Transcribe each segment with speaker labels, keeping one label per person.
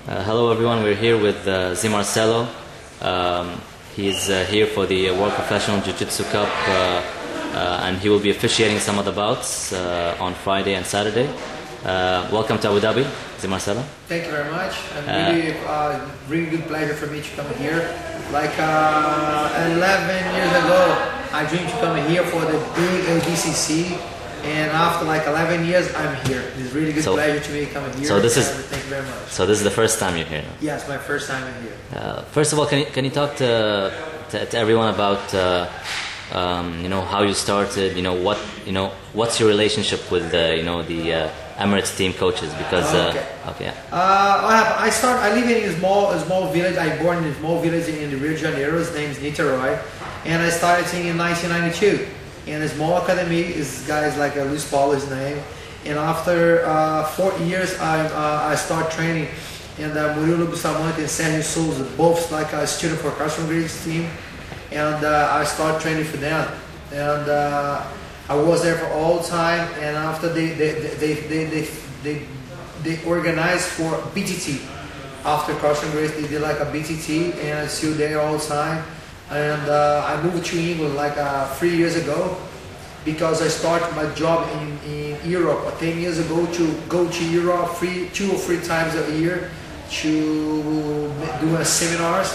Speaker 1: Hello everyone, we're here with Marcelo. He's here for the World Professional Jiu-Jitsu Cup and he will be officiating some of the bouts on Friday and Saturday. Welcome to Abu Dhabi, Marcelo.
Speaker 2: Thank you very much. And really good pleasure for me to come here. Like 11 years ago, I dreamed to come here for the big ADCC. And after like 11 years, I'm here. It's really good pleasure to me coming here.
Speaker 1: So this is,
Speaker 2: thank you very much.
Speaker 1: So this is the first time you're here?
Speaker 2: Yes, my first time I'm here.
Speaker 1: First of all, can you talk to everyone about how you started? What's your relationship with the Emirates team coaches? Because
Speaker 2: I live in a small village. I born in a small village in Rio de Janeiro. His name is Niterói, and I started in 1992. In a small academy, is guys like Luis Paulo, his name. And after 4 years, I start training. And Murilo Bustamante and Sérgio Souza, both like a student for Carson Griggs team. And I start training for them. And I was there for all time. And after they organized for BTT. After Carson Griggs, they did like a BTT, and I'm still there all the time. And I moved to England like 3 years ago because I started my job in Europe 10 years ago to go to Europe 2 or 3 times a year to do seminars.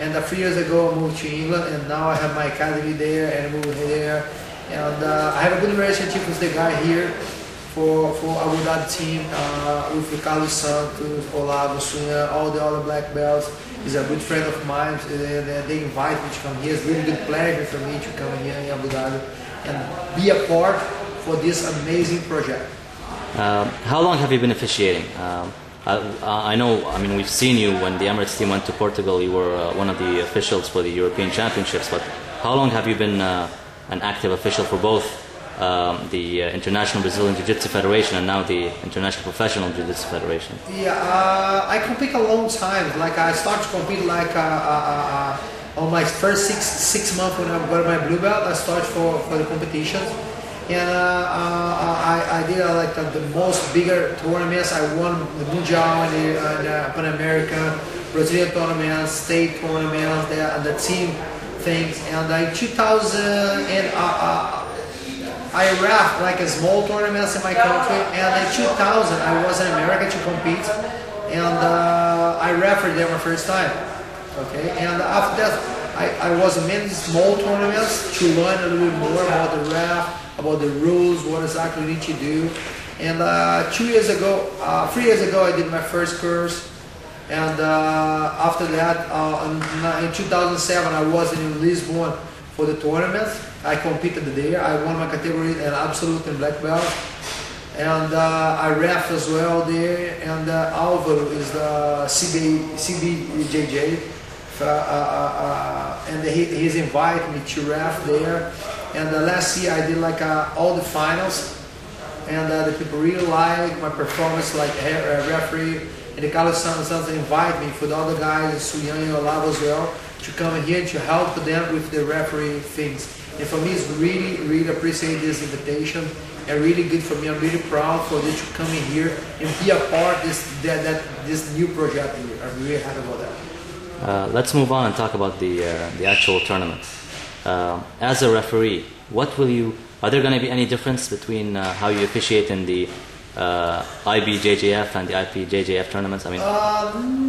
Speaker 2: And 3 years ago I moved to England, and now I have my academy there and I moved there. And I have a good relationship with the guy here for Abu Dhabi team, with Carlos Santos, Olavo, Sunya, all the other black belts. He's a good friend of mine. They invite me to come here. It's really good pleasure for me to come here in Abu Dhabi and be a part for this amazing project.
Speaker 1: How long have you been officiating? I know, we've seen you when the Emirates team went to Portugal. You were one of the officials for the European Championships. But how long have you been an active official for both the International Brazilian Jiu-Jitsu Federation and now the International Professional Jiu-Jitsu Federation?
Speaker 2: Yeah, I compete a long time. Like I started to compete like on my first six months when I got my blue belt. I started for the competitions, and I did like the most bigger tournaments. I won the Mundial and the Pan American, Brazilian tournaments, state tournaments, the team things. And in 2000 I ref like a small tournaments in my country, and in 2000 I was in America to compete, and I refereed there my first time. Okay, and after that I was in many small tournaments to learn a little bit more about the ref, about the rules, what exactly you need to do. And 3 years ago I did my first course, and after that in 2007 I was in Lisbon for the tournament. I competed there. I won my category and absolute and black belt, and I ref as well there. And Álvaro is the IBJJF, and he's invited me to ref there. And last year I did like all the finals, and the people really liked my performance, like referee. And the Carlos Santos invited me for the other guys, Suyan and Olavo as well, to come in here to help them with the referee things. And for me, it's really appreciate this invitation, and really good for me. I'm really proud for this to come in here and be a part of this new project here. I'm really happy about that.
Speaker 1: Let's move on and talk about the actual tournament. As a referee, are there going to be any difference between how you officiate in the IBJJF and the IPJJF tournaments?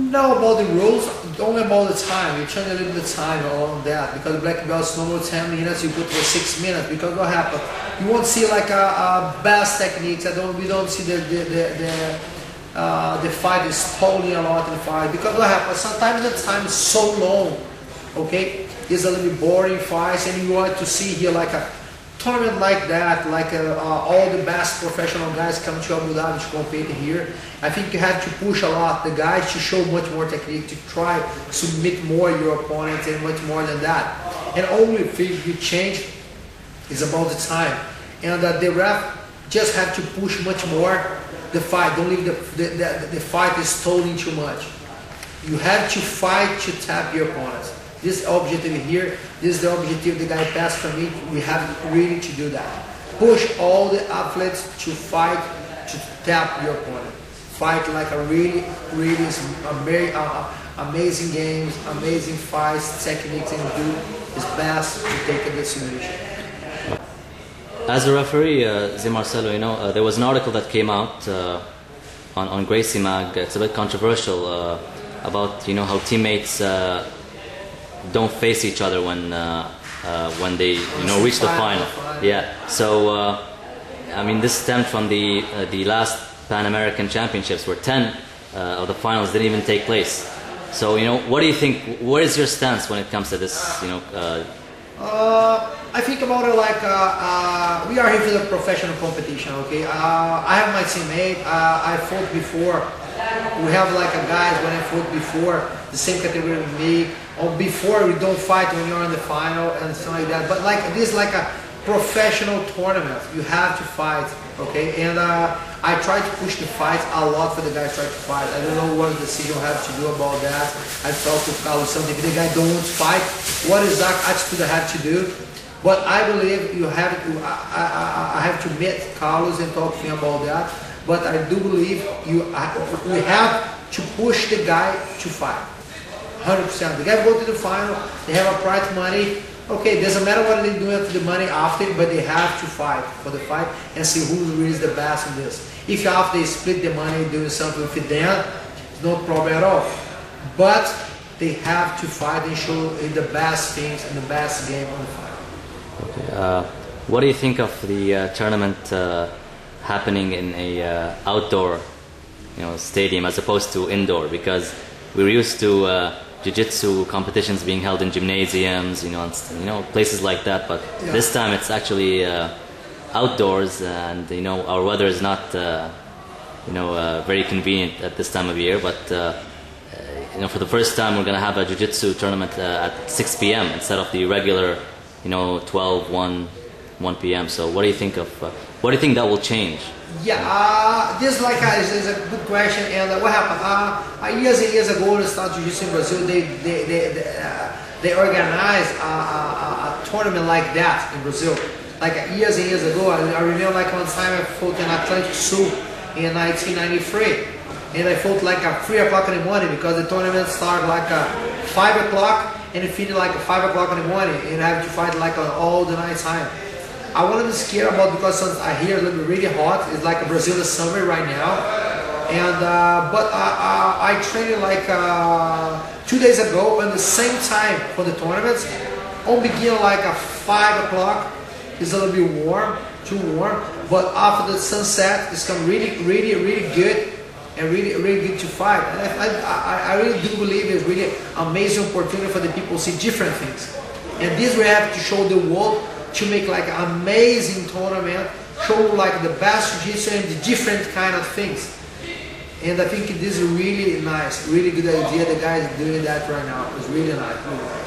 Speaker 2: No, about the rules, only about the time. You change a little bit of time on that, because black belts normal 10 minutes, you put for 6 minutes. Because what happens? You won't see like a best techniques. We don't see the fight is totally a lot in the fight. Because what happens? Sometimes the time is so long. Okay, it's a little bit boring fights, and you want to see here like a tournament like that, like all the best professional guys come to Abu Dhabi to compete here. I think you have to push a lot the guys to show much more technique, to try to submit more your opponents, and much more than that. And only thing you change is about the time. And the ref just have to push much more the fight. Don't leave the fight is stalling too much. You have to fight to tap your opponents. This objective here, this is the objective the guy passed from me. We have really to do that. Push all the athletes to fight, to tap your opponent. fight like a really amazing games, amazing fights, techniques, and do his best to take a decision.
Speaker 1: As a referee, Marcelo, you know, there was an article that came out on GRACIEMAG. It's a bit controversial about, you know, how teammates don't face each other when they, you know, reach the final. Yeah. So I mean, this stemmed from the last Pan American Championships, where 10 of the finals didn't even take place. So, you know, what do you think? What is your stance when it comes to this? You know.
Speaker 2: I think about it like we are here for the professional competition. Okay. I have my teammate. I fought before. We have like a guys when I fought before the same category with me, or before we don't fight when you're in the final and something like that. But like this, like a professional tournament, you have to fight, okay? And I try to push the fights a lot for the guys try to fight. I don't know what decision I have to do about that. I felt to Carlos something. If the guy don't want to fight, what is that attitude I have to do? But I believe you have to. I have to meet Carlos and talk to him about that. But I do believe we have to push the guy to fight. 100%. The guy go to the final. They have a prize money. Okay, doesn't matter what they do after the money after, but they have to fight for the fight and see who really is the best in this. If after they split the money doing something with them, it's no problem at all. But they have to fight and show the best things and the best game on the fight.
Speaker 1: Okay. What do you think of the tournament happening in a outdoor, you know, stadium as opposed to indoor? Because we're used to jiu-jitsu competitions being held in gymnasiums, you know, places like that. But yeah, this time it's actually outdoors, and you know, our weather is not, you know, very convenient at this time of year. But you know, for the first time, we're gonna have a jiu-jitsu tournament at 6 p.m. instead of the regular, you know, 12, 1 p.m. So what do you think of? What do you think that will change?
Speaker 2: Yeah, this is a good question. And what happened? Years and years ago, when I started jiu-jitsu in Brazil, they organized a tournament like that in Brazil. Like years and years ago, I remember like one time I fought in Atlantic Sul in 1993, and I fought like at 3 o'clock in the morning because the tournament started like 5 o'clock and it finished like 5 o'clock in the morning, and I have to fight like all the night time. I wasn't scared about because I hear it's really hot. It's like Brazil the summer right now, and but I trained like 2 days ago and the same time for the tournaments. On begin like at 5 o'clock, it's a little bit warm, too warm. But after the sunset, it's come really good and really good to fight. And I really do believe it's really amazing opportunity for the people to see different things. And this we have to show the world, to make like an amazing tournament, show like the best jiu-jitsu and the different kind of things. And I think this is really nice, really good idea. The guys doing that right now. It's really nice. Really nice.